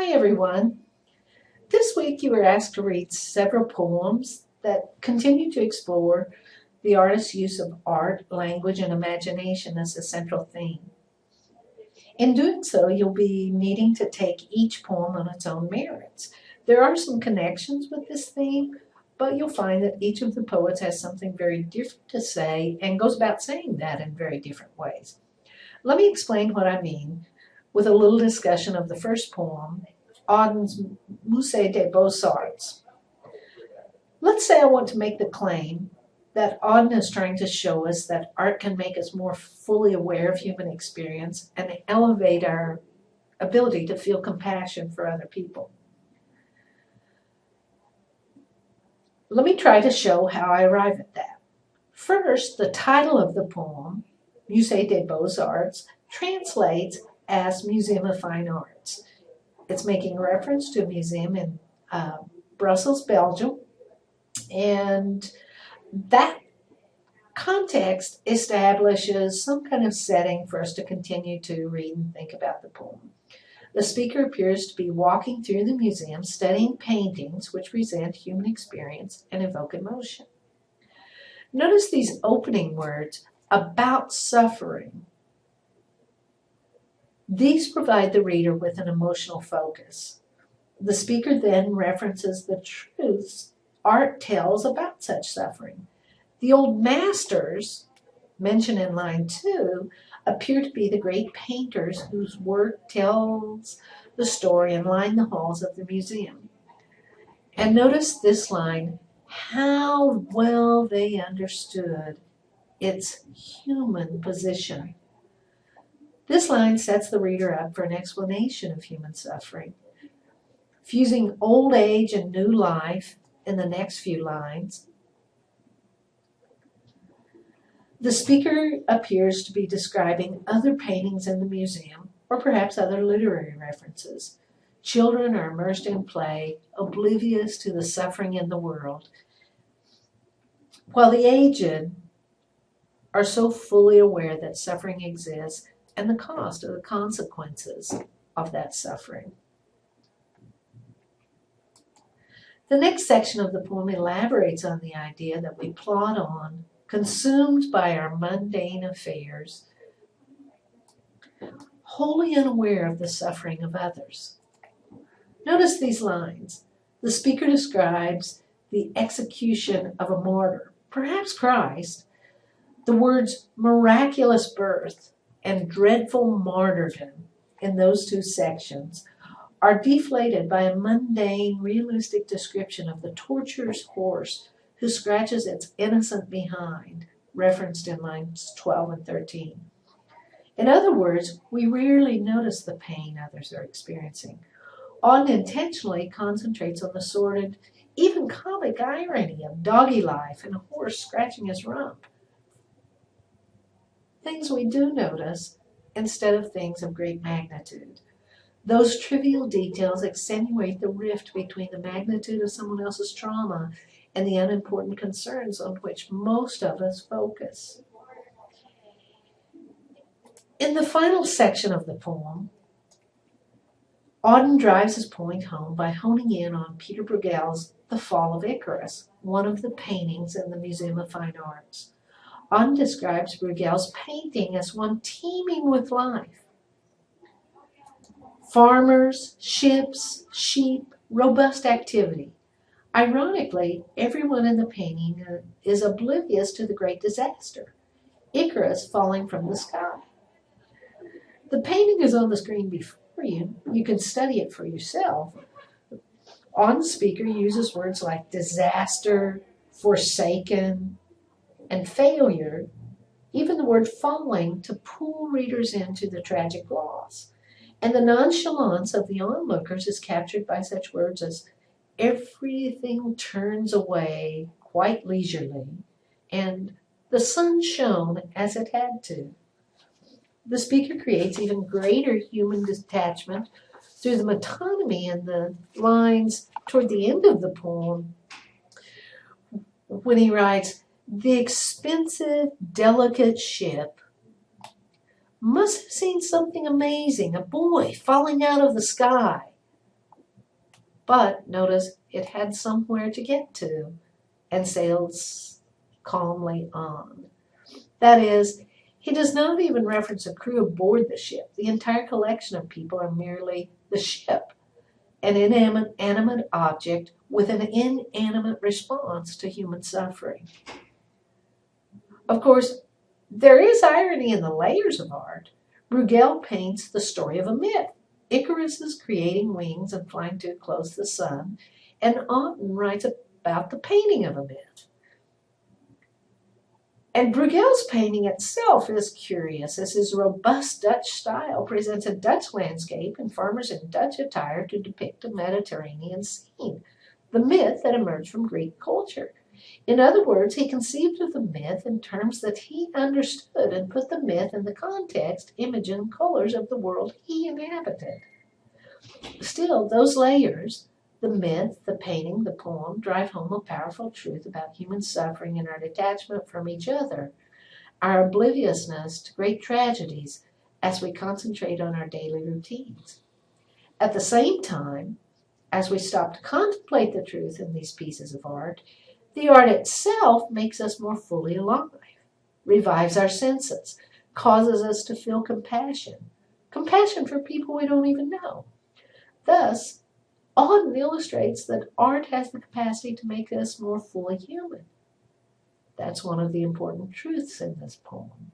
Hi everyone. This week you were asked to read several poems that continue to explore the artist's use of art, language, and imagination as a central theme. In doing so, you'll be needing to take each poem on its own merits. There are some connections with this theme, but you'll find that each of the poets has something very different to say and goes about saying that in very different ways. Let me explain what I mean with a little discussion of the first poem, Auden's Musée des Beaux-Arts. Let's say I want to make the claim that Auden is trying to show us that art can make us more fully aware of human experience and elevate our ability to feel compassion for other people. Let me try to show how I arrive at that. First, the title of the poem, Musée des Beaux-Arts, translates as Museum of Fine Arts. It's making reference to a museum in Brussels, Belgium, and that context establishes some kind of setting for us to continue to read and think about the poem. The speaker appears to be walking through the museum, studying paintings which present human experience and evoke emotion. Notice these opening words, about suffering. These provide the reader with an emotional focus. The speaker then references the truths art tells about such suffering. The old masters, mentioned in line 2, appear to be the great painters whose work tells the story and line the halls of the museum. And notice this line, how well they understood its human position. This line sets the reader up for an explanation of human suffering. Fusing old age and new life in the next few lines, the speaker appears to be describing other paintings in the museum, or perhaps other literary references. Children are immersed in play, oblivious to the suffering in the world, while the aged are so fully aware that suffering exists and the cost or the consequences of that suffering. The next section of the poem elaborates on the idea that we plod on, consumed by our mundane affairs, wholly unaware of the suffering of others. Notice these lines. The speaker describes the execution of a martyr, perhaps Christ. The words miraculous birth and dreadful martyrdom in those two sections are deflated by a mundane, realistic description of the torturer's horse who scratches its innocent behind, referenced in lines 12 and 13. In other words, we rarely notice the pain others are experiencing. Auden intentionally concentrates on the sordid, even comic irony of doggy life and a horse scratching his rump. Things we do notice instead of things of great magnitude. Those trivial details accentuate the rift between the magnitude of someone else's trauma and the unimportant concerns on which most of us focus. In the final section of the poem, Auden drives his point home by honing in on Peter Bruegel's The Fall of Icarus, one of the paintings in the Museum of Fine Arts. Auden describes Bruegel's painting as one teeming with life. Farmers, ships, sheep, robust activity. Ironically, everyone in the painting is oblivious to the great disaster, Icarus falling from the sky. The painting is on the screen before you. You can study it for yourself. Auden's speaker uses words like disaster, forsaken, and failure, even the word falling, to pull readers into the tragic loss. And the nonchalance of the onlookers is captured by such words as everything turns away quite leisurely, and the sun shone as it had to. The speaker creates even greater human detachment through the metonymy in the lines toward the end of the poem when he writes, the expensive, delicate ship must have seen something amazing, a boy falling out of the sky. But notice it had somewhere to get to and sails calmly on. That is, he does not even reference a crew aboard the ship. The entire collection of people are merely the ship, an inanimate object with an inanimate response to human suffering. Of course, there is irony in the layers of art. Bruegel paints the story of a myth. Icarus is creating wings and flying too close to the sun, and Auten writes about the painting of a myth. And Bruegel's painting itself is curious, as his robust Dutch style presents a Dutch landscape and farmers in Dutch attire to depict a Mediterranean scene, the myth that emerged from Greek culture. In other words, he conceived of the myth in terms that he understood and put the myth in the context, image, and colors of the world he inhabited. Still, those layers, the myth, the painting, the poem, drive home a powerful truth about human suffering and our detachment from each other, our obliviousness to great tragedies as we concentrate on our daily routines. At the same time, as we stop to contemplate the truth in these pieces of art, the art itself makes us more fully alive, revives our senses, causes us to feel compassion for people we don't even know. Thus, Auden illustrates that art has the capacity to make us more fully human. That's one of the important truths in this poem.